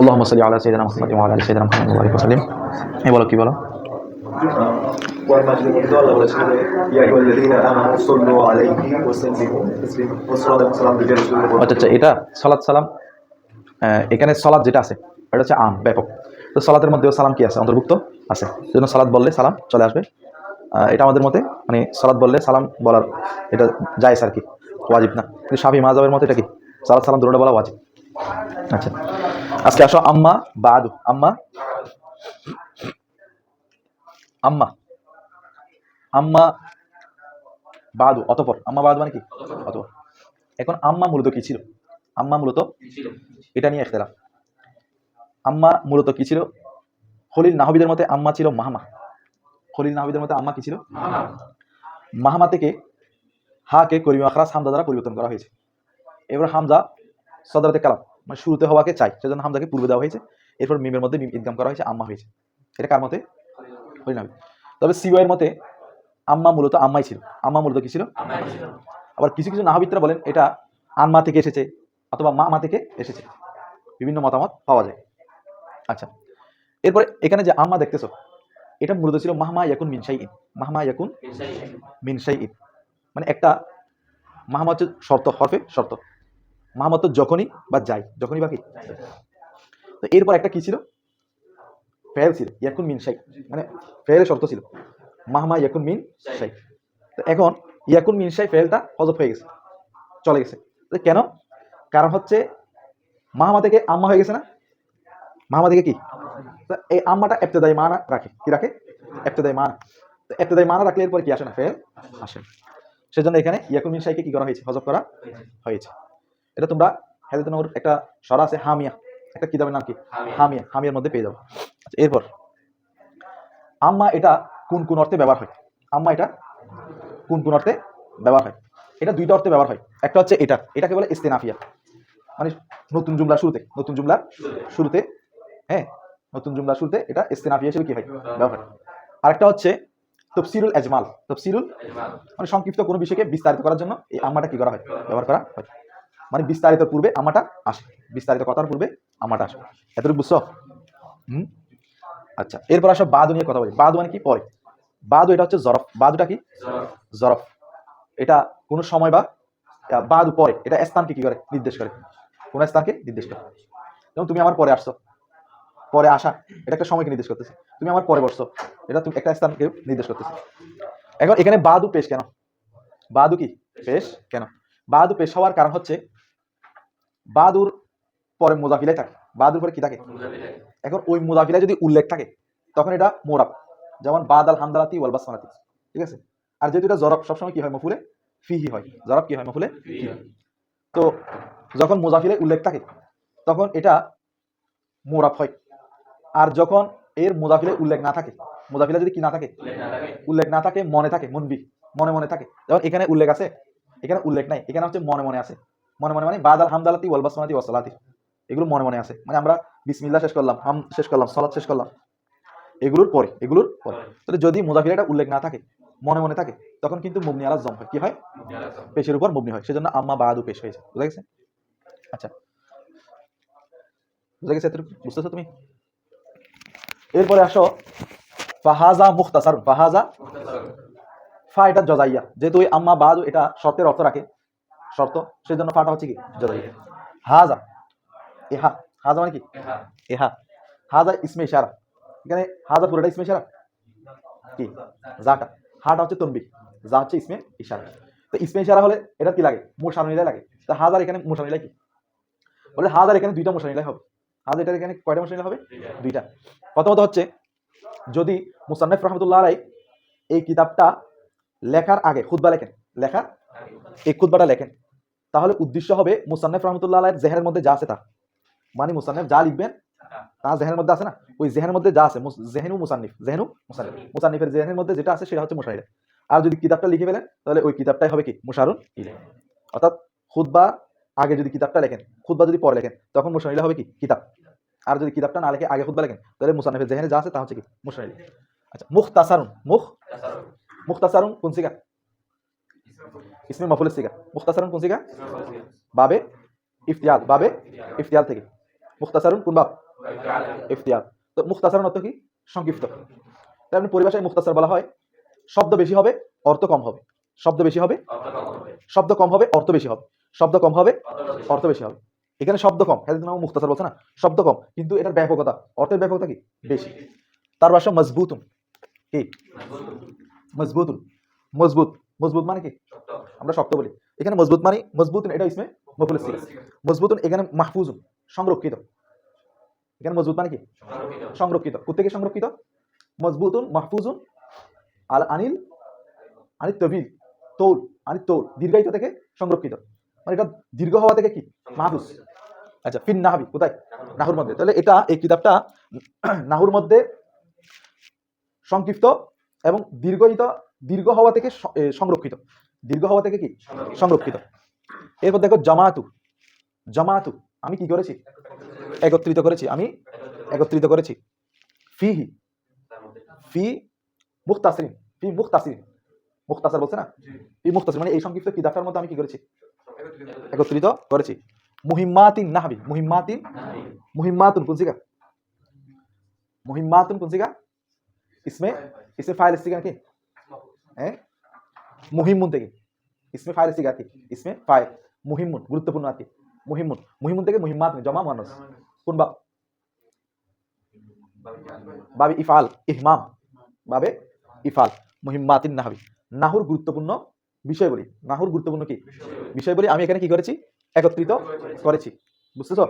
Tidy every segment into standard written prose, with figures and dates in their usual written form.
আল্লাহুম্মা সাল্লি আলা সাইয়্যিদিনা মুহাম্মাদ ওয়া আলা আলি সাইয়্যিদিনা মুহাম্মাদ ওয়া বারিক ওয়া সাল্লিম। এই বলো কি বলো? পরের মাসের মধ্যে আল্লাহ বলেছেন যে ইয়া আইয়ুহাল্লাযীনা আমানু সাল্লু আলাইহি ওয়া সাল্লিমু তাসলিমা ওয়া সাল্লাতু ওয়া সালামু আলা রাসূলিল্লাহ। আচ্ছা, এটা সালাত সালাম, এখানে সালাত যেটা আছে এটা হচ্ছে আম, ব্যাপক। তো সালাতের মধ্যেও সালাম কি আছে? অন্তর্ভুক্ত আছে। সেজন্য সালাত বললে সালাম চলে আসবে। এটা আমাদের মতে মানে সালাত বললে সালাম বলার এটা জায়েজ আর কি, ওয়াজিব না। কিন্তু শাফি মাযহাবের মতে এটা কি সালাত সালাম দুটোটা বলা ওয়াজিব। আচ্ছা, আজকে আসো আম্মা বাদু। আম্মা আম্মা আম্মা বাদু অতঃপর। আম্মা বাদু মানে কি? অতঃপর। এখন আম্মা মূলত কি ছিল? আম্মা মূলত এটা নিয়ে ইখতিলাফ। আম্মা মূলত কি ছিল? খলিল নাহবিদের মতে আম্মা ছিল মাহমা। খলিল নাহবিদের মতে আম্মা কি ছিল? মাহমা থেকে হাকে করিম আখরাস হামজা দ্বারা পরিবর্তন করা হয়েছে। এবার হামজা সদরাতে কালাম মানে শুরুতে হওয়াকে চাই, সেজন্য হামজাকে পূর্বে দেওয়া হয়েছে। এরপর মিমের মধ্যে মিম ইদগাম করা হয়েছে, আম্মা হয়েছে। এটা কার মতে? খলিল নাহবি। তবে সিওয়াইয়ের মতে আম্মা মূলত আম্মাই ছিল। আম্মা মূলত কি ছিল? আবার কিছু কিছু নাহবিদরা বলেন এটা আম্মা থেকে এসেছে অথবা মা থেকে এসেছে। বিভিন্ন মতামত পাওয়া যায়। আচ্ছা, এরপরে এখানে যে আম্মা দেখতেছো এটা মূলত ছিল মাহমা ইয়াকুন মিন শাইইন। মাহমা ইয়াকুন মিন শাইইন মানে একটা মাহমা হচ্ছে শর্ত, হরফে শর্ত। মাহমা তো যখনই বা যাই, যখনই বা কি। তো এরপর একটা কি ছিল? ফেল ছিল, ইয়াকুন মিন শাই মানে ফেলের শর্ত ছিল মাহমা ইয়াকুন মিন শাই। তো এখন ইয়াকুন মিন শাই ফেলটা হযফ হয়ে গেছে, চলে গেছে। তো কেন? কারণ হচ্ছে মাহমা থেকে আম্মা হয়ে গেছে না? মাহমা থেকে কি? তো এই আম্মাটা ইবতিদাই মানা রাখে। কি রাখে? ইবতিদাই মানা। তো ইবতিদাই মানা রাখলে এরপর কি আসে না? ফেল আসে। সেজন্য এখানে ইয়াকুন মিন শাইকে কি করা হয়েছে? হযফ করা হয়েছে। এটা তোমরা হাদিসে নবুর একটা সরা আছে হামিয়া, একটা কিতাবের নাম কি? হামিয়া। হামিয়ার মধ্যে পেয়ে যাবো। আচ্ছা, এরপর আম্মা এটা কোন কোন অর্থে ব্যবহার হয়? আম্মা এটা কোন কোন অর্থে ব্যবহার হয়? এটা দুইটা অর্থে ব্যবহার হয়। একটা হচ্ছে এটাকে বলে ইস্তেনাফিয়া মানে নতুন জুমলার শুরুতে, নতুন জুমলার শুরুতে, হ্যাঁ, নতুন জুমলার শুরুতে এটা ইস্তেনাফিয়া হিসেবে কি হয়? ব্যবহার হয়। আরেকটা হচ্ছে তফসিরুল আজমাল। তফসিরুল মানে সংক্ষিপ্ত কোনো বিষয়কে বিস্তারিত করার জন্য এই আম্মাটা কি করা হয়? ব্যবহার করা হয়। মানে বিস্তারিত পূর্বে আম্মাটা আসে, বিস্তারিত কথার পূর্বে আম্মাটা আসে। এতটুকু বুঝছো? আচ্ছা, এরপর আসো বাদু নিয়ে কথা বলি। বাদু মানে কি? পরে। বাদু এটা হচ্ছে জরফ। বাদুটা কি? জরফ। এটা কোন সময় বা বাদু পরে, এটা স্থানকে কি করে? নির্দেশ করে। কোন স্থানকে নির্দেশ করে। যেমন তুমি আমার পরে আসছো, পরে আসা এটা একটা সময়কে নির্দেশ করতেছে। তুমি আমার পরে বসছো, এটা তুমি একটা স্থানকে নির্দেশ করতেছে। এখন এখানে বাদু পেশ কেন? বাদু কি পেশ কেন? বাদু পেশ হওয়ার কারণ হচ্ছে বাদুর পরে মুজাফিলাই থাকে। বাদুর পরে কি থাকে? এখন ওই মুজাফিলায় যদি উল্লেখ থাকে তখন এটা মোরাব, যেমন বাদ আল হামদালাতি ওয়াল বাসমালাতি। ঠিক আছে? আর যেহেতু এটা জরব সবসময় কি হয়? মফুলে ফিহি হয়। জরব কি হয়? মফুলে ফিহি। তো যখন মুজাফিলে উল্লেখ থাকে তখন এটা মোরাব হয়। আর যখন এর মুজাফিলে উল্লেখ না থাকে, মুজাফিলে যদি কি না থাকে? উল্লেখ না থাকে, মনে থাকে, মুনবি মনে মনে থাকে। যেমন এখানে উল্লেখ আছে, এখানে উল্লেখ নাই, এখানে হচ্ছে মনে মনে আছে। মনে মনে মানে বাদ আল হামদালাতি ওয়াল বাসমালাতি ওয়াস সালাতি, এগুলো মনে মনে আছে। মানে আমরা বিসমিল্লাহ শেষ করলাম, হাম শেষ করলাম, সালাত শেষ করলাম, এগুলোর পরে তাহলে যদি মুজাফিলাটা উল্লেখ না থাকে, মনে মনে থাকে, তখন কিন্তু মুবনি আলা জম হয়। কি হয়? পেশের উপর মুবনি হয়। সেজন্য আম্মা বাদু পেশ হয়েছে। বুঝা গেছে? আচ্ছা, বুঝা গেছে? এতটুকু বুঝতেছো তুমি? এরপরে আসো ফাহাজা মুখতাসার। ফাহাজা ফা এটা জজাইয়া, যেহেতু ওই আম্মা বাদু এটা শর্তের অর্থ রাখে, শর্ত, সেজন্য ফাটা হচ্ছে কি? জজাইয়া। হাজা এহা। হাজা মানে কি? এহা। হাজা ইসমে ইশারা। এখানে হাজা পুরোটা ইসমে ইশারা কি? জাটা। হাটা হচ্ছে তনবি, যা হচ্ছে ইসমে ইশারা। তো ইসমে ইশারা হলে এটা কি লাগে? মুশারনিলাই লাগে। তো হাজার এখানে মুশারনিলাই কি? বলে হাজার এখানে দুইটা মুশারনিলাই হবে। হাজার এটার এখানে কয়টা মুশারনিলাই হবে? দুইটা। প্রথমত হচ্ছে যদি মুসান্নিফ রাহমাতুল্লাহ আলাইহি এই কিতাবটা লেখার আগে খুতবা লেখেন, লেখার এই খুতবাটা লেখেন, তাহলে উদ্দেশ্য হবে মুসান্নিফ রাহমাতুল্লাহ আলাইহির জেহেনের মধ্যে যা আছে তা, মানে মুসান্নিফ যা লিখবেন তার জেহেনের মধ্যে আছে না, ওই জেহেনের মধ্যে যা আছে, জেহেনু মুসান্নিফ, মুসান্নিফের জেহেনের মধ্যে যেটা আছে সেটা হচ্ছে মুশাহির। আর যদি কিতাবটা লিখে ফেলেন তাহলে ওই কিতাবটাই হবে কি? মুশারুন ইলাইহি। অর্থাৎ খুতবা আগে যদি কিতাবটা লেখেন, খুতবা যদি পরে লেখেন, তখন মুশাহির হবে কি? কিতাব। আর যদি কিতাবটা না লিখে আগে খুতবা লেখেন, তাহলে মুসান্নিফের জেহেনে যা আছে তা হচ্ছে কি? মুশাহির। আচ্ছা, মুখতাসারুন। মুখতাসারুন কোন সিগা? ইসমে মাফউলের সিগা। মুখতাসারুন কোন সিগা? বাবে ইফতিয়াল। বাবে ইফতিয়াল থেকে। মুখতাসারুন কোন বাব? ইখতিয়ার। তো মুখতাসার অর্থ কি? সংক্ষিপ্ত। তাই আপনি পরিভাষায় মুখতাসার বলা হয় শব্দ বেশি হবে, অর্থ কম হবে। শব্দ বেশি হবে, শব্দ কম হবে, অর্থ বেশি হবে। শব্দ কম হবে, অর্থ বেশি হবে। এখানে শব্দ কম, হ্যাঁ নাম মুখতাসার বলছে না, শব্দ কম কিন্তু এটার ব্যাপকতা, অর্থের ব্যাপকতা কি বেশি। তার ভাষা মজবুতুন, কি মজবুতুন, মজবুত। মজবুত মানে কি? আমরা শক্ত বলি, এখানে মজবুত মানে মজবুতুন, এটা ইসমে মফউল সিগা। মজবুতুন এখানে মাহফুজুন, সংরক্ষিত। এখানে মজবুত মানে কি? সংরক্ষিত। কোত্থেকে সংরক্ষিত? মজবুতুন মাহফুজুন আল আনিল আনিল তবিল তৌল, আনিল তৌল দীর্ঘায়িত থেকে সংরক্ষিত, মানে এটা দীর্ঘ হওয়া থেকে কি মাহফুজ। আচ্ছা, ফিন নাহবি কোথায়? নাহুর মধ্যে। তাহলে এটা এই কিতাবটা নাহুর মধ্যে সংক্ষিপ্ত এবং দীর্ঘ হওয়া থেকে সংরক্ষিত। দীর্ঘ হওয়া থেকে কি সংরক্ষিত। এরপর দেখো জামাতু। জামাতু আমি কি করেছি? একত্রিত করেছি। আমি একত্রিত করেছি। ফিহি, ফি মুখতাসরিন, ফি মুখতাসরিন, মুখতাসার বলছে না, ফি মুখতাসরিন মানে এই সংক্ষিপ্ত কিতাবটার মধ্যে আমি কি করেছি? একত্রিত করেছি। মুহিম্মাতিন নাহবি, মুহিম্মাতিন, মুহিম্মাতুন কোন সিগা? মুহিম্মাতুন কোন সিগা? इसमें फाइल सिगा কি? হ্যাঁ, মুহিম্মুন থেকে इसमें ফাইল সিগা কি? इसमें ফাইল মুহিম্মুন, গুরুত্বপূর্ণ আর কি। মুহিম্মুন, মুহিম্মুন থেকে মুহিম্মাত জমা মুয়ান্নাস। কোন বাব? বাবে ইফআল, ইহমাম, বাবে ইফআল। মুহিম্মাতিন নাহবি, নাহুর গুরুত্বপূর্ণ বিষয়বলি। নাহুর গুরুত্বপূর্ণ কি বিষয়বলি আমি এখানে কি করেছি? একত্রিত করেছি। বুঝতেছো?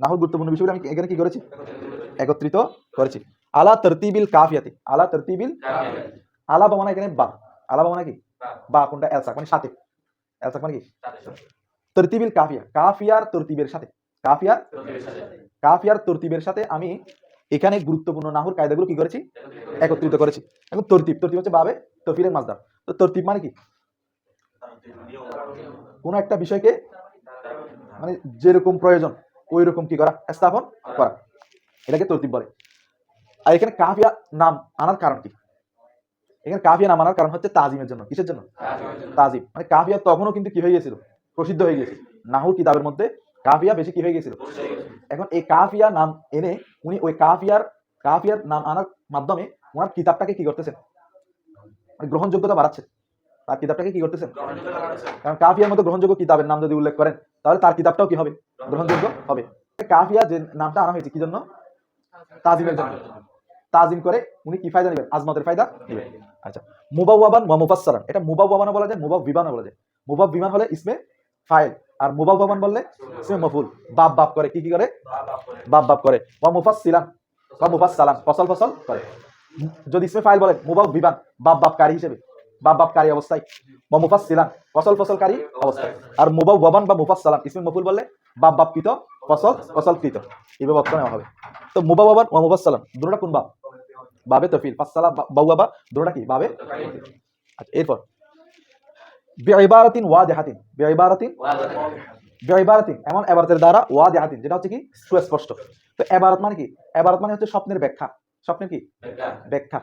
নাহুর গুরুত্বপূর্ণ বিষয়বলি আমি এখানে কি করেছি? একত্রিত করেছি। আলা তরতিবিল কাফিয়াতি, আলা তরতিবিল, আলা বা মানে এখানে বা, আলা বা মানে কি? বা কোনটা? এলসাক মানে সাথে, এলসাক মানে কি? তরতিবিল কাফিয়া, কাফিয়ার তরতিবের সাথে, কাফিয়ার তরতিবের সাথে আমি এখানে গুরুত্বপূর্ণ নাহুর কায়দাগুলো কি করেছি? একত্রিত করেছি। এখন তরতিব, তরতিব হচ্ছে বাবে তফিলের মাসদার। তো তরতিব মানে কি? কোন একটা বিষয়কে মানে যেরকম প্রয়োজন ওই রকম কি করা, স্থাপন করা, এটাকে তরতিব বলে। আর এখানে কাফিয়া নাম আনার কারণ কি? এখানে কাফিয়া নাম আনার কারণ হচ্ছে তাজিমের জন্য। কিসের জন্য? তাজিম। মানে কাফিয়া তখনও কিন্তু কি হয়ে গেছিল? প্রসিদ্ধ হয়ে গেছিল। নাহুর কিতাবের মধ্যে কাফিয়া বেশি কি হয়ে গেছিল? এখন এই কাফিয়া নাম এনে উনি ওই কাফিয়ার নাম আনার মাধ্যমে ওনার কিতাবটাকে কি করতেছেন? মানে গ্রহণযোগ্যতা বাড়াচ্ছে। তার কিতাবটাকে কি করতেছেন? কারণ কাফিয়ার মধ্যে গ্রহণযোগ্য কিতাবের নাম যদি উল্লেখ করেন তাহলে তার কিতাবটাও কি হবে? গ্রহণযোগ্য হবে। কাফিয়া যে নামটা আনা হয়েছে কি জন্য? তাজিমের জন্য। তাজিম করে উনি কি ফায়দা নেবেন? আজমতের ফায়দা নেবেন। আচ্ছা, মুবাওয়াবান ওয়া মুফাসসারান, এটা মুবাওয়াবান বলা যায়, মুবাওবিবান বলা যায়। মুবাওবিবান হলে ইসমে ফাইল, আর মুবাওয়াবান বললে ইসমে মফউল। বাপ বাপ করে, কি কি করে? বাপ বাপ করে। ওয়া মুফাসসিলান, ওয়া মুফাসসালান ফসল ফসল করে। যদি ইসমে ফাইল বলেন মুবাওবিবান, বাপ বাপকারী হিসেবে, বাপ বাপকারী অবস্থায়। ওয়া মুফাসসিলান ফসল ফসলকারী অবস্থায়। আর মুবাওয়াবান বা মুফাসসালান ইসমে মফউল বললে বাপ বাপকৃত, ফসল ফসলকৃত, এইভাবে অর্থ নেওয়া হবে। তো মুবাওয়াবান ওয়া মুফাসসালান দুটোটা কোন বাপ? বাবে তফিল, ফাসসালা বাওয়াবা দুটোটা কি? বাবে। আচ্ছা, এরপর বিইবারাতিন ওয়াদিহাতিন, বিইবারাতিন, বিইবারাতিন এমন ইবারতের দ্বারা, ওয়াদিহাতিন যেটা হচ্ছে কি সুস্পষ্ট। তো ইবারত মানে কি? ইবারত মানে হচ্ছে স্বপ্নের ব্যাখ্যা। স্বপ্নের কি? ব্যাখ্যা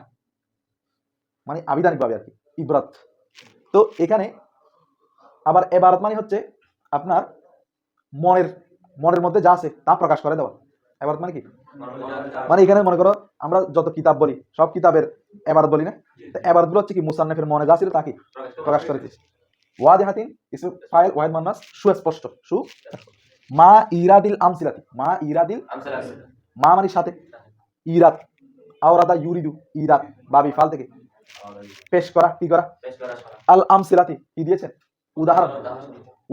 মানে আবিধানিকভাবে আর কি, ইবরাত। তো এখানে আবার ইবারত মানে হচ্ছে আপনার মনের মধ্যে যা আছে তা প্রকাশ করে দেওয়া। ইবারত মানে কি? মানে এখানে মনে করো আমরা যত কিতাব বলি সব কিতাবের ইবারত বলি না, তো ইবারত গুলো হচ্ছে কি মুসান্নিফের মনে যা ছিল তা কি প্রকাশ করে দিয়েছে। ওয়াদিহাতিন ইসম ফাইল ওয়াহিদ মুন্নাস, সুস্পষ্ট, মা ইরাদিল আমসিলাতি, মা ইরাদিল, মা মানে সাথে, ইরাদ, আওরাদা ইউরিদু, ইরাদ বাবি ফাল থেকে পেশ করা, কি করা? আল আমসিলাতি কি দিয়েছেন? উদাহরণ,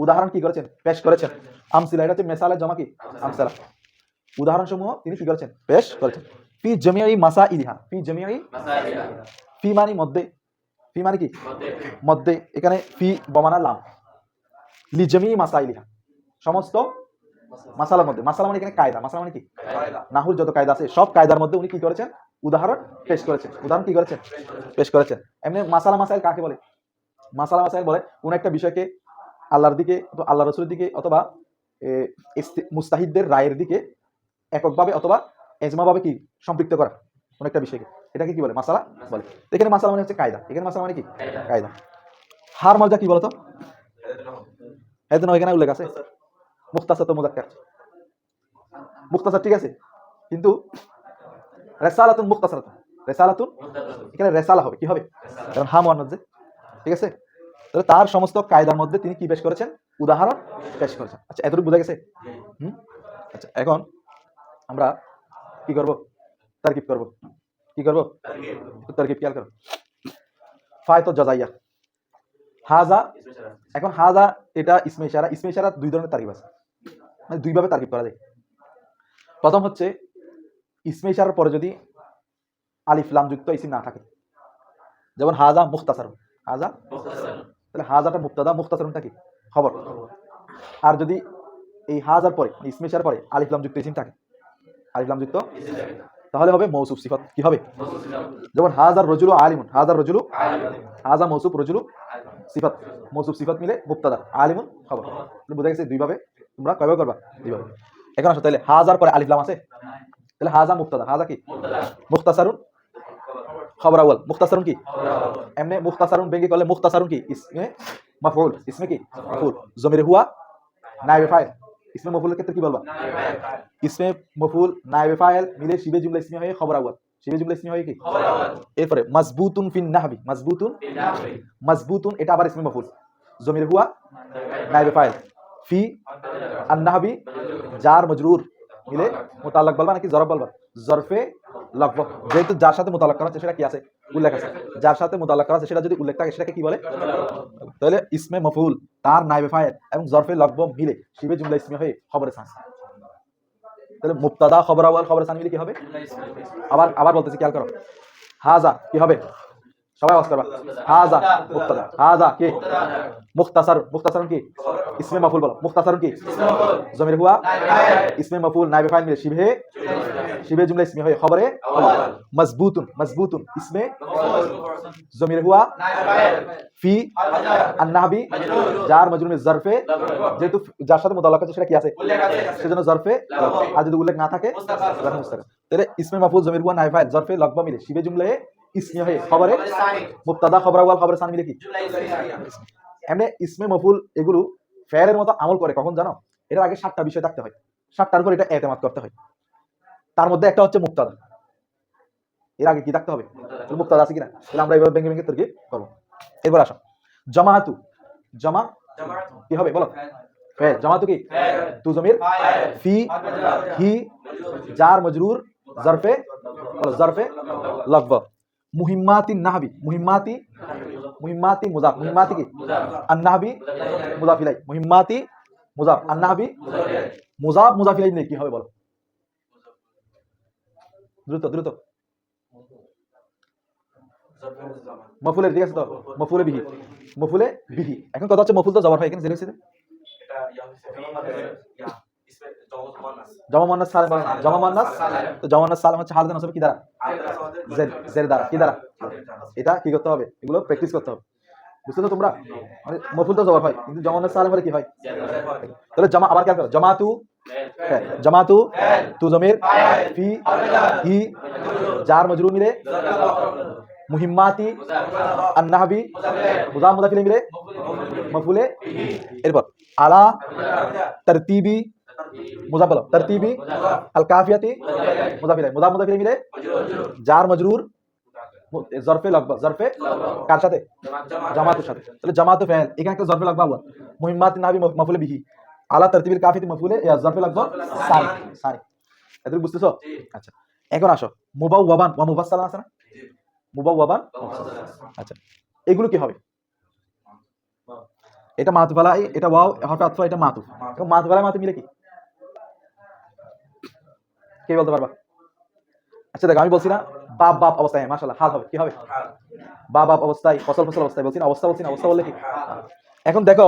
উদাহরণ কি করেছেন? পেশ করেছেন। আমসিলা এটা হচ্ছে মেসালের জমা কি? আমসালা। উদাহরণ সমূহ তিনি কি করেছেন? পেশ করেছেন। ফি জামিই মাসাইলিহা, ফি জামিই, ফি মানে মধ্যে, ফি মানে কি? মধ্যে। এখানে ফি বমানা লাম, লি জামিই মাসাইলিহা সমস্ত মাসালার মধ্যে। মাসালা মানে এখানে কায়দা, মাসালা মানে কি? নাহুর যত কায়দা আছে সব কায়দার মধ্যে উনি কি করেছেন? উদাহরণ পেশ করেছেন। উদাহরণ কি করেছেন? পেশ করেছেন। এমনি মাসালা মাসাইল কাকে বলে? মাসালা মাসাইল বলে কোন একটা বিষয়কে আল্লাহর দিকে, আল্লাহ রসুলের দিকে, অথবা মুস্তাহিদদের রায়ের দিকে এককভাবে অথবা এজমাভাবে কি সম্পৃক্ত করা কোন একটা বিষয়কে, এটাকে কি বলে? মাসালা বলে। এখানে মাসালা মানে হচ্ছে কায়দা। এখানে মাসালা মানে কি? কায়দা। হার মজা কি বলতো? এজন্য এখানে উল্লেখ আছে মুখতাসার, তো মুজাক্কার মুখতাসার, ঠিক আছে, কিন্তু রেসালাতুন মুখতাসারাতুন, রেসালাতুন এখানে রেসালা হবে, কি হবে? কারণ হা মুয়ান্নাস যে, ঠিক আছে? তাহলে তার সমস্ত কায়দার মধ্যে তিনি কি পেশ করেছেন? উদাহরণ পেশ করেছেন। আচ্ছা, এতটুকু বোঝা গেছে? আচ্ছা, এখন আমরা কি করব? তারকিব করব। কি করব? তারকিব খেয়াল করো। ফায়তো জাযাইয়া, হাজা, এখন হাজা এটা ইসমে ইশারা। ইসমে ইশারা দুই ধরনের তারকিব আছে, মানে দুই ভাবে তারকিব করা যায়। প্রথম হচ্ছে ইসমে ইশারার পরে যদি আলিফ লাম যুক্ত ইসিম না থাকে, যেমন হাজা মুখতাসারুন, হাজা, তাহলে হাজাটা মুবতাদা, মুখতাসারুনটা কি? খবর। আর যদি এই হাজার পরে ইসমে ইশারার পরে আলিফ লাম যুক্ত ইসিম থাকে, আলিফ লাম যুক্ত, তাহলে হবে মৌসুফ সিফাত। কি হবে? যেমন হাজার রজুলু আলিমুন, হাজার রজুলু, হাজা মৌসুফ, রজুলু সিফাত, মৌসুফ সিফাত মিলে মুবতাদা, আলিমুন খবর। বুঝা গেছে? দুইভাবে তোমরা কয়ভাবে করবা? দুইভাবে। এখন আসো, তাহলে হাজার পরে আলিফ লাম আছে, তাহলে হাজা মুবতাদা, হাজা কি? মুখতাসারুন খবর আউয়াল, মুখতাসারুন কি? এমনি মুখতাসারুন ভেঙে করলে মুখতাসারুন কি? ইসমে মাফউল, ইসমে কি? মাফউল। জমির হুয়া নায়েবে ফাইল, ইসমে মাফউলের ক্ষেত্রে কি বলবা? ইসমে মাফউল নায়েবে ফাইল মিলে শিবে জুমলা ইসমি হয়ে খবর আউয়াল, শিবে জুমলা ইসমি হয়ে কি? খবর আউয়াল। এরপরে মাযবুতুন ফিন নাহবি, মাযবুতুন, মাযবুতুন এটা আবার ইসমে মাফউল, জমির হুয়া নায়েবে ফাইল, ফি আন নাহবি জার মজরুর মিলে মুতাল্লাক বলবা নাকি জরফ বলবা? জরফে লকব। যেহেতু যার সাথে মুতাল্লাক করা আছে সেটা কি আছে? উল্লেখ আছে। যার সাথে মুতাল্লাক করা আছে সেটা যদি উল্লেখ থাকে সেটাকে কি বলে? তাহলে ইসমে মাফউল, তার নায়েবে ফাইল এবং জরফে লকব মিলে শিবে জুমলা ইসমি হয়ে খবরে সানি। তাহলে মুবতাদা খবর আউয়াল খবরে সানি মিলে কি হবে? আবার আবার বলতেছি, খেয়াল করো। হাজা কি হবে? সবাই আওয়াজ করবা। হাজা মুবতাদা, হাজা কি? মুখতাসার, মুখতাসারুন কি? ইসমে মাফউল বলো। মুখতাসারুন কি? জমির হুয়া ইসমে মাফউল নায়েবে ফাইল মিলে শিবে, শিবে জুমলা ইসমি হয়ে খবরে আউয়াল। মাযবুতুন, মাযবুতুন ইসমে জমির হুয়া ফি আন নাহবি জার মজরুর মিন জরফে, যেহেতু যার সাথে মুতাল্লাক আছে সেটা কি আছে? সেজন্য জরফে, আর যদি উল্লেখ না থাকে মুস্তাকার। তাহলে ইসমে মাফউল জমির হুয়া নায়েবে ফাইল জরফে লকব মিলে শিবে জুমলা ইসমি হয়ে খবরে মুবতাদা খবর আউয়াল খবরে সানি মিলে কি? এমনি ইসমে মাফউল এগুলো ফেলের মতো আমল করে কখন জানো? এর আগে 7টা বিষয় থাকতে হয়, 7টার উপর এটা এতেমাদ করতে হয়। তার মধ্যে একটা হচ্ছে মুবতাদা। এর আগে কি থাকতে হবে? মুবতাদা আছে কিনা? তাহলে আমরা এইভাবে ভেঙে ভেঙে তরকিব করব। এরপর আসো, জামাআতু, জামা কি হবে বলো? ফেল। জামাআতু কি? তু জমির ফি হি জার মজরুর জরফে বলো, জরফে লকব। মুহিম্মাতিন নাহবি, মুহিম্মাতি, মুহিম্মাতি মুজাফ, মুহিম্মাতি কি? আন নাহবি মুজাফ ইলাই, মুহিম্মাতি মুজাফ, আন নাহবি মুজাফ, মুজাফ ইলাই নিয়ে কি হবে বলো? দ্রুত দ্রুত। মফুলের, ঠিক আছে তো? মফুলে বিহি, মফুলে বিহি। এখন কথা হচ্ছে মফুল তো জবর হয় এখানে জেনে হচ্ছে জমা মুয়ান্নাস সালিম, জমা মুয়ান্নাস, তো জমা মুয়ান্নাস সালিম হচ্ছে হালতে নসব কি দ্বারা? জের, জের দ্বারা। কি দ্বারা? এটা কি করতে হবে? এগুলো প্র্যাকটিস করতে হবে। বুঝছো তো তোমরা? মানে মফুল তো জবর হয় কিন্তু জমা মুয়ান্নাস সালিম হলে কি হয়? তাহলে জামা আবার খেয়াল করো, জামাতু, জামাতু তু জমির ফি হি জার মজরুর মিলে মুহিম্মাতি আন নাহবি মুজাফ মুজাফ ইলাইহি মিলে মাফউলে। এরপর আলা তারতিবি মুজাফ বলো, তারতিবি আল কাফিয়াতি মুজাফ ইলাইহি, মুজাফ মুজাফ ইলাইহি মিলে জার মজরুর জরফে লকব, জরফে কার সাথে? জামাতের সাথে। তাহলে জামাতু ফাইল, এখানে একটা জরফে লকব আউয়াল, মুহিম্মাতিন নাহবি মাফউলে বিহি, আলা তারতিবিল কাফিয়াতি মাফউলে জরফে লকব সানি, সানি। এত বুঝতেছো? আচ্ছা, এখন আসো মুবাওয়াবান ওয়া মুফাসসালান আছে না? মুবাওয়াবান, আচ্ছা এগুলো কি হবে? এটা মাতুফ আলাই, এটা ওয়াও হরফে আতফ, এটা মাতুফ। এবং মাতুফ আলাই মাতুফ মিলে কি? কে বলতে পারবা? আচ্ছা দেখো, আমি বলছি না বাপ বাপ অবস্থায়, মাশাআল্লাহ হাল হবে, কি হবে? বাপ বাপ অবস্থায়, ফসল ফসল অবস্থায় বলছি না, অবস্থা বলছি না, অবস্থা বললে কি? এখন দেখো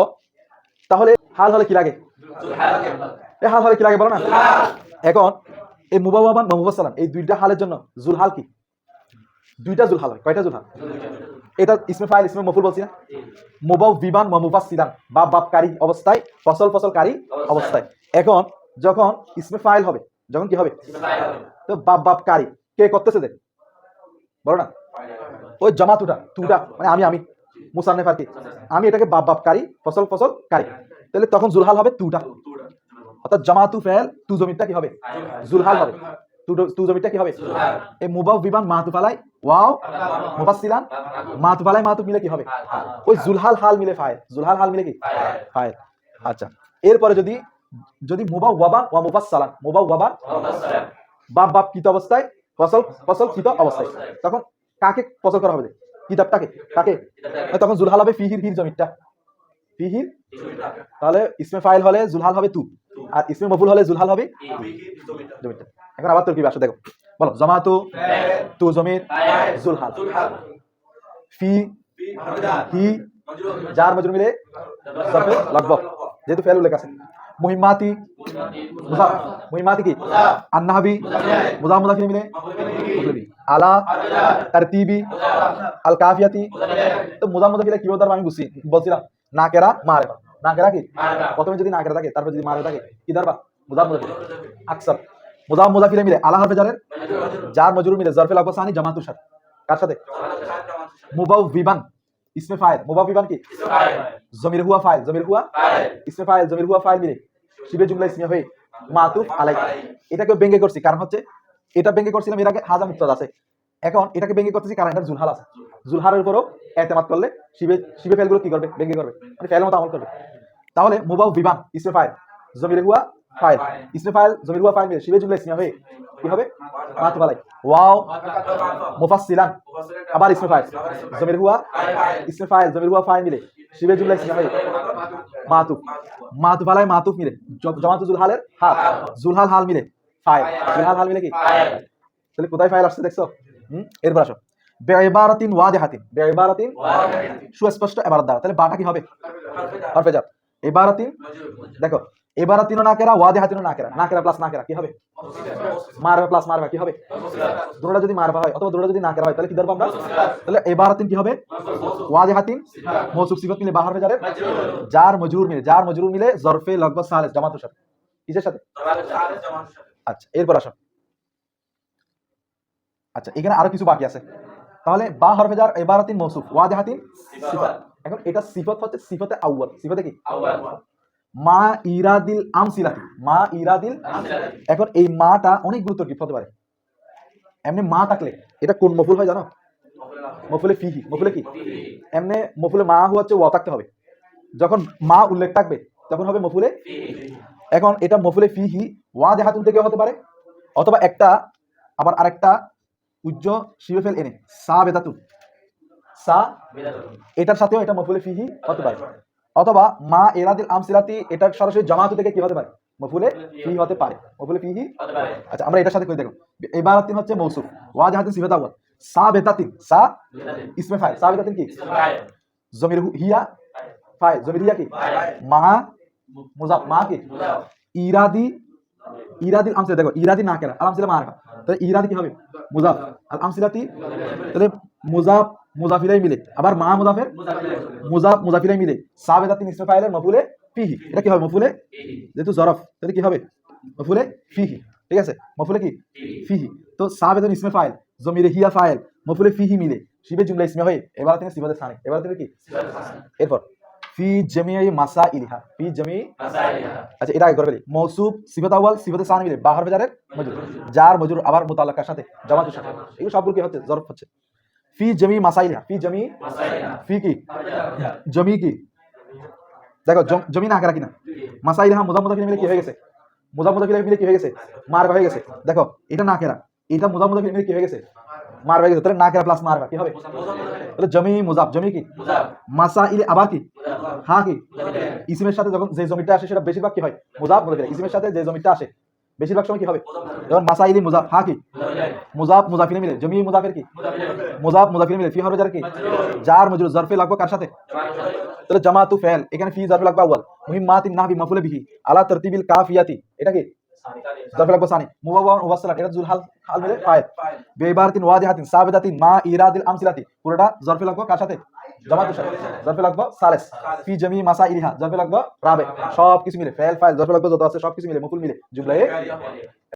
তাহলে হাল হলে কি লাগে? এই হাল হলে কি লাগে বলো না? এখন এই মুবাওয়াবান ওয়া মুফাসসালান এই দুইটা হালের জন্য জুল হাল কি? দুইটা জুল হাল হয়। কয়টা জুল হাল? এটা ইসমে ফাইল ইসমে মফুল বলছি না? মুবাওবিবান ওয়া মুফাসসিলান, বাপ বাপকারী অবস্থায়, ফসল ফসলকারী অবস্থায়। এখন যখন ইসমে ফাইল হবে, যখন কি হবে? তো বাপ বাপকারী কে করতেছে যে বলো না? ওই জামাতুটা, তুটা মানে আমি, আমি মুসান্নিফ আর কি, আমি এটাকে বাপ বাপকারী ফসল ফসলকারী। তাহলে তখন জুলহাল হবে তুটা, অর্থাৎ জামাতু ফাইল তু জমিরটা কি হবে? জুলহাল হবে। তু জমিটা কি হবে এই মুবাউবিবান মাতুফ আলাই ওয়াও মুফাসসিলান মাতুফ আলাই মাতুফ মিলে কি হবে ওই জুলহাল হাল মিলে ফাইল জুলহাল হাল মিলে কি ফাইল আচ্ছা এরপরে যদি মুবাওয়াবান ওয়া মুফাসসালান মুবাওয়াবান বাপ বাপ কিত অবস্থায় ফসল ফসল কিত অবস্থায় তখন কাকে ফসল করা হবে কিতাবটাকে কাকে তখন জুলহাল হবে ফিহির হির জমিটা ফিহির তাহলে ইসমে ফাইল হলে জুলহাল হবে তু আর ইসমে মফুল হলে জুলহাল হবে জমিটা এখন আবার তরকিব আসো দেখো বলো জামাতু তু জমির জুলহাল ফি হি জার মজরুর মিলে জরফে লাগব যেহেতু ফেল উল্লেখ আছে মুহিম্মাতি মুজাফ মুহিম্মাতি কি আন্নাহাবি মুজাফ মুজাফির মিলে মুফলি আলা তারতিবি আল কাফিয়াতি তো মুজাফ মুজাফির কি বলতাম আমি বলছিলাম নাকেরা মারেফা নাকেরা কি প্রথমে যদি নাকেরা থাকে তারপর যদি মারেফা থাকে কি ধরবা মুজাফ মুজাফির আকসার মুজাফ মুজাফির মিলে আলা হরফে জারের জার মজরুর মিলে জরফে লাগব সানি জামাতুর সাথে কার সাথে মুবাউবিবান इसमें फाइल मुबाविबान की जमीर हुआ फाइल इसमें फाइल जमीर हुआ फाइल মিলে শিবে জুমলা ইসমিয়া হয়ে মাতুফ আলাই এটাকে ব্যঙ্গ করছি কারণ হচ্ছে এটা ব্যঙ্গ করছিলাম এর আগে হাজা মুক্তাদ আছে এখন এটাকে ব্যঙ্গ করতেছি কারণ এটা জুলহাল আছে জুলহালের উপরও এতেমাদ করলে শিবে ফেলগুলো কি করবে ব্যঙ্গ করবে মানে ফেলের মতো আমল করবে তাহলে মুবাউবিবান ইসমে ফাইল জমির হুয়া ফাইল ইসমে ফাইল জমির হুয়া ফাইল মিলে শিবে জুমলা ইসমিয়া হয়ে কি হবে মাতুফ আলাই ওয়াও মুফাসসিলান আবার ইসমে ফাইল জমির হুয়া ইসমে ফাইল জমির হুয়া ফাইল মিলে শিবে জুমলা ইসমিয়া হয়ে মাতুফ মাতুফ আলাই মাতুফ মিলে জামাতু জুলহালের হাল জুলহাল হাল মিলে ফাইল জুলহাল হাল মিলে কি তাহলে কোথায় ফাইল আসছে দেখছো এরপর আসো বেইবারাতিন ওয়াদিহাতিন সুস্পষ্ট ইবারত দ্বারা তাহলে বাটা কি হবে হরফে জার ইবারাতিন দেখো ইবারাতিন নাকেরা ওয়াদিহাতিন নাকেরা প্লাস নাকেরা কি হবে মারবা প্লাস মারবা কি হবে দুটোটা যদি মারবা হয় অথবা দুটোটা যদি নাকেরা হয় তাহলে কি ধরবো আমরা তাহলে ইবারাতিন কি হবে ওয়াদিহাতিন মৌসুফ সিফাত মিলে বা হরফে জারের জার মজরুর মিলে জরফে লাগবা সালেস জামাতুর সাথে কিসের সাথে আচ্ছা এরপর আসো আচ্ছা এখানে আরো কিছু বাকি আছে তাহলে বা হরফে জার ইবারাতিন মৌসুফ ওয়াদিহাতিন সিফাত এখন এটা সিফাত হচ্ছে সিফাতে আউয়াল সিফাতে কি মা ইরাদিল আমসিলাতি এখন এই মাটা অনেক গুরুত্ব কি হতে পারে এমনি মা থাকলে এটা কোন মফুল হয় জানো মফুলে ফিহি মফুলে কি এমনি মফুলে মা হচ্ছে ওয়া থাকতে হবে যখন মা উল্লেখ থাকবে তখন হবে মফুলে এখন এটা মফুলে ফিহি ওয়াদিহাতুন থেকে হতে পারে অথবা একটা আবার আরেকটা উজ্জ শিবে ফেল এনে সা বেদাতুন এটার সাথেও এটা মফুলে ফিহি হতে পারে অথবা মা ইরাদিল আমসিলাতি এটার সরাসরি জামাতু থেকে কি হতে পারে মফুলে ফিহি হতে পারে মফুলে ফিহি আচ্ছা আমরা এটার সাথে করে দেখো ইবারাতিন হচ্ছে মৌসুফ ওয়াদিহাতুন সিফাত আউয়াল সাবেতাতিন ইসমে ফাইল সাবেতাতিন কি জমির হিয়া ফাইল জমির হিয়া কি মা মুজাফ মা কি ইরাদিল আমসিলা দেখো ইরাদি নাকেরা আল আমসিলা মারফা তাহলে ইরাদি কি হবে মুজাফ আল আমসিলাতি তাহলে মুজাফ মুজাফিলাই মিলে আবার মা মুজাফের মুজাফ মুজাফিলাই মিলে সাবেতাতিন ইসমে ফাইলের মফুলে ফিহি এটা কি হবে মফুলে যেহেতু জরফ তাহলে কি হবে মফুলে ফিহি ঠিক আছে মফুলে কি ফিহি তো সাবেতাতিন ইসমে ফাইল জমিরে হিয়া ফাইল মফুলে ফিহি মিলে শিবে জুমলা ইসমে হয়ে এবার তিনি সিফাতে সানি এবার তিনি কি এরপর ফি জামিই মাসাইলিহা ফি জামিই মাসাইলিহা আচ্ছা এটা আগে করে ফেলি মৌসুফ সিফাত আউয়াল সিফাতে সানি মিলে বা হরফে জারের মজরুর জার মজরুর আবার মুতাল্লাকার সাথে জামাতুর সাথে এগুলো সবগুলো কি হচ্ছে জরফ হচ্ছে ফি জামিই মাসাইলিহা ফি জামিই মাসাইলিহা ফি কি জামি কি দেখো জমি না আকারা কিনা মাসাইলিহা মুজাফ মুজাফির মিলে কি হয়ে গেছে মুজাফ মুজাফির মিলে কি হয়ে গেছে মারবা হয়ে গেছে দেখো এটা না কেরা এটা মুজাফ মুজাফির মিলে কি হয়ে গেছে মারবা হয়ে গেছে তাহলে না কেরা প্লাস মারবা কি হবে তাহলে জমি মুজাফ জমি কি মাসাইল আবার কি হ্যাঁ কি ইসমের সাথে যখন যে জমিটা আসে সেটা বেশিরভাগ কি হয় মুজাফ মুজাফির ইসমের সাথে যে জমিটা আসে বেশিরভাগ সময় কি হবে যখন মাসাইলি মুজাফ হ্যাঁ কি মুজাফ মুজাফির মিলে জমি মুজাফির কি মুজাফ মুজাফির মিলে ফি হরফে জার কি জার মজরুর জরফে লাগবে কার সাথে তাহলে জামাতু ফাইল এখানে ফি জরফে লাগবে আউয়াল মুহিম্মাতিন নাহবি মাফুলে বিহি আলা তারতিবিল কাফিয়াতি এটা কি জরফে লাগবে সানি মুবাওয়ান ওয়াসসালাত এটা জুল হাল হাল মিলে ফাইল বেইবারাতিন ওয়াদিহাতিন সাবিতাতিন মা ইরাদিল আমসিলাতি পুরোটা জরফে লাগবে কার সাথে জামাতুর সাথে জরফে লাগবে সালেস ফি জামি মাসাইলিহা জরফে লাগবে রাবে সব কিছু মিলে ফাইল জরফে লাগবে যত আছে সব কিছু মিলে মফুল মিলে জুমলায়ে